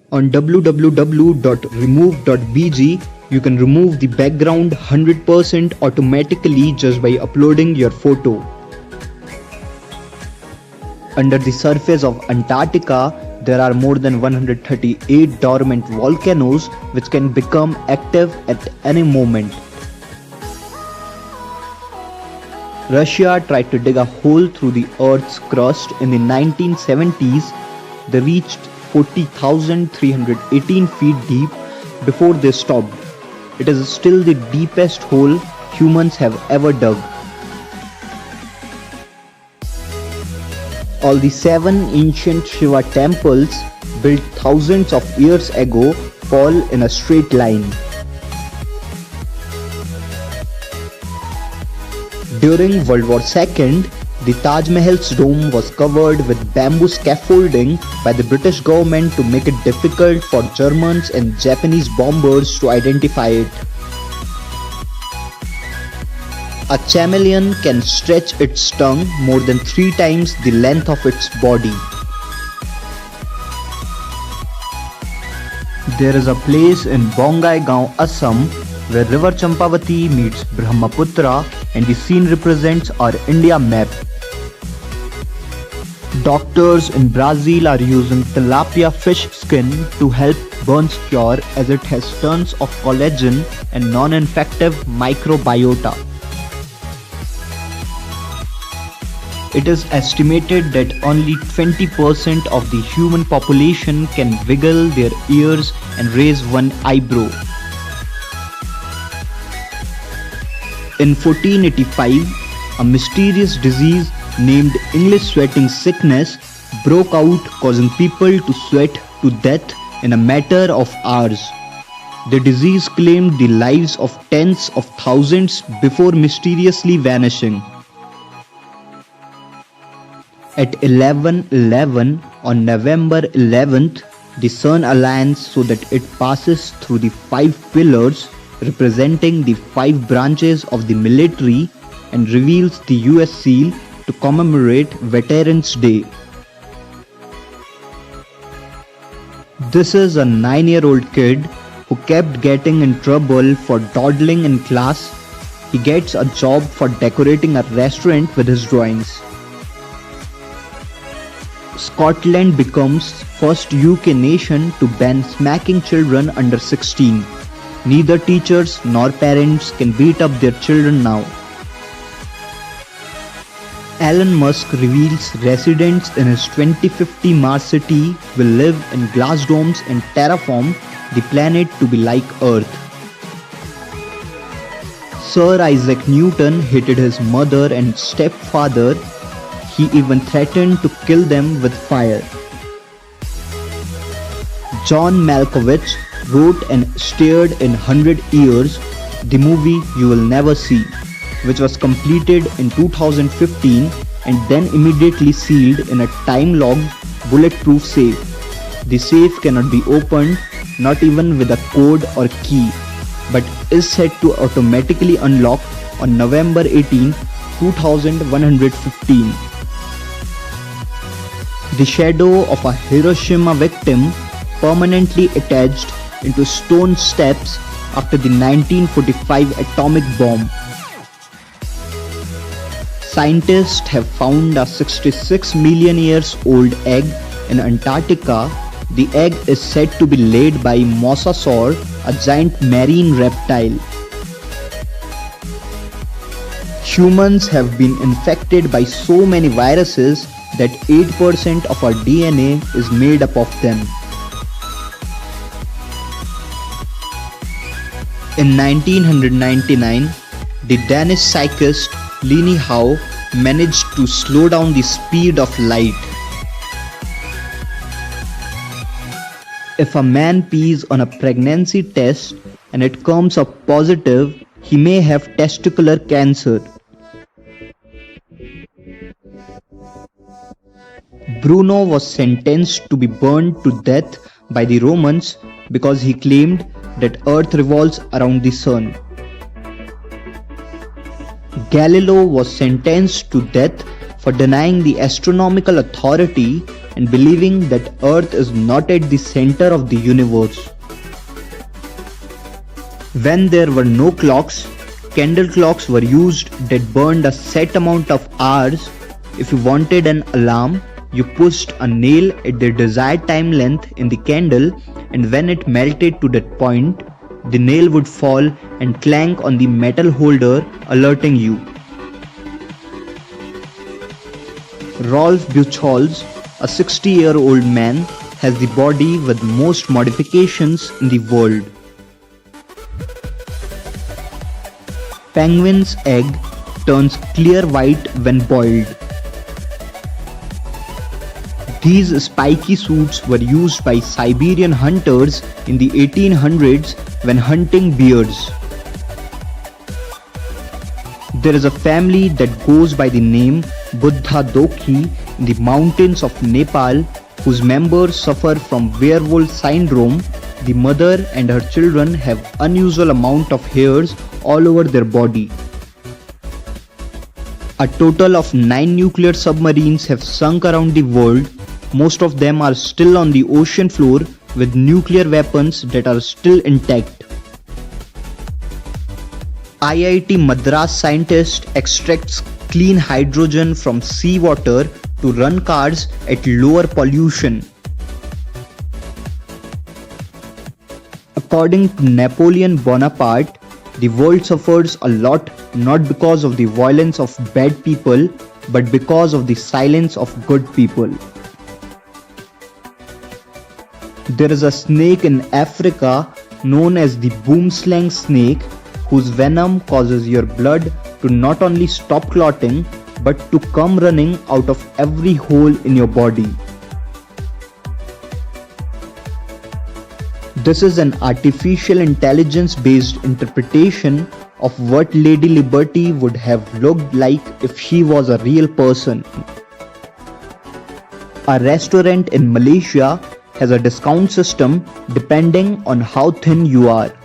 On www.remove.bg, you can remove the background 100% automatically just by uploading your photo. Under the surface of Antarctica, there are more than 138 dormant volcanoes which can become active at any moment. Russia tried to dig a hole through the Earth's crust in the 1970s. They reached 40,318 feet deep before they stopped. It is still the deepest hole humans have ever dug. All the 7 ancient Shiva temples built thousands of years ago fall in a straight line. During World War II, the Taj Mahal's dome was covered with bamboo scaffolding by the British government to make it difficult for Germans and Japanese bombers to identify it. A chameleon can stretch its tongue more than 3 times the length of its body. There is a place in Bongaigaon, Assam, where River Champavati meets Brahmaputra, and the scene represents our India map. Doctors in Brazil are using tilapia fish skin to help burns cure as it has tons of collagen and non-infective microbiota. It is estimated that only 20% of the human population can wiggle their ears and raise one eyebrow. In 1485, a mysterious disease named English sweating sickness broke out, causing people to sweat to death in a matter of hours. The disease claimed the lives of tens of thousands before mysteriously vanishing. At 11:11 on November 11th, the Sun aligns so that it passes through the 5 pillars representing the 5 branches of the military and reveals the US seal to commemorate Veterans Day. This is a 9-year-old kid who kept getting in trouble for dawdling in class. He gets a job for decorating a restaurant with his drawings. Scotland becomes first UK nation to ban smacking children under 16. Neither teachers nor parents can beat up their children now. Elon Musk reveals residents in his 2050 Mars city will live in glass domes and terraform the planet to be like Earth. Sir Isaac Newton hated his mother and stepfather. He even threatened to kill them with fire. John Malkovich wrote and starred in 100 Years, the movie you will never see, which was completed in 2015 and then immediately sealed in a time-locked bulletproof safe. The safe cannot be opened, not even with a code or key, but is set to automatically unlock on November 18, 2115. The shadow of a Hiroshima victim permanently attached into stone steps after the 1945 atomic bomb. Scientists have found a 66 million years old egg in Antarctica. The egg is said to be laid by Mosasaur, a giant marine reptile. Humans have been infected by so many viruses that 8% of our DNA is made up of them. In 1999, the Danish cyclist Lini Hao managed to slow down the speed of light. If a man pees on a pregnancy test and it comes up positive, he may have testicular cancer. Bruno was sentenced to be burned to death by the Romans because he claimed that Earth revolves around the Sun. Galileo was sentenced to death for denying the astronomical authority and believing that Earth is not at the center of the universe. When there were no clocks, candle clocks were used that burned a set amount of hours. If you wanted an alarm, you pushed a nail at the desired time length in the candle, and when it melted to that point, the nail would fall and clank on the metal holder, alerting you. Rolf Buchholz, a 60-year-old man, has the body with most modifications in the world. Penguin's egg turns clear white when boiled. These spiky suits were used by Siberian hunters in the 1800s when hunting bears. There is a family that goes by the name Buddha Dokhi in the mountains of Nepal whose members suffer from werewolf syndrome. The mother and her children have unusual amount of hairs all over their body. A total of 9 nuclear submarines have sunk around the world. Most of them are still on the ocean floor with nuclear weapons that are still intact. IIT Madras scientist extracts clean hydrogen from seawater to run cars at lower pollution. According to Napoleon Bonaparte, the world suffers a lot not because of the violence of bad people, but because of the silence of good people. There is a snake in Africa known as the boomslang snake whose venom causes your blood to not only stop clotting but to come running out of every hole in your body. This is an artificial intelligence based interpretation of what Lady Liberty would have looked like if she was a real person. A restaurant in Malaysia has a discount system depending on how thin you are.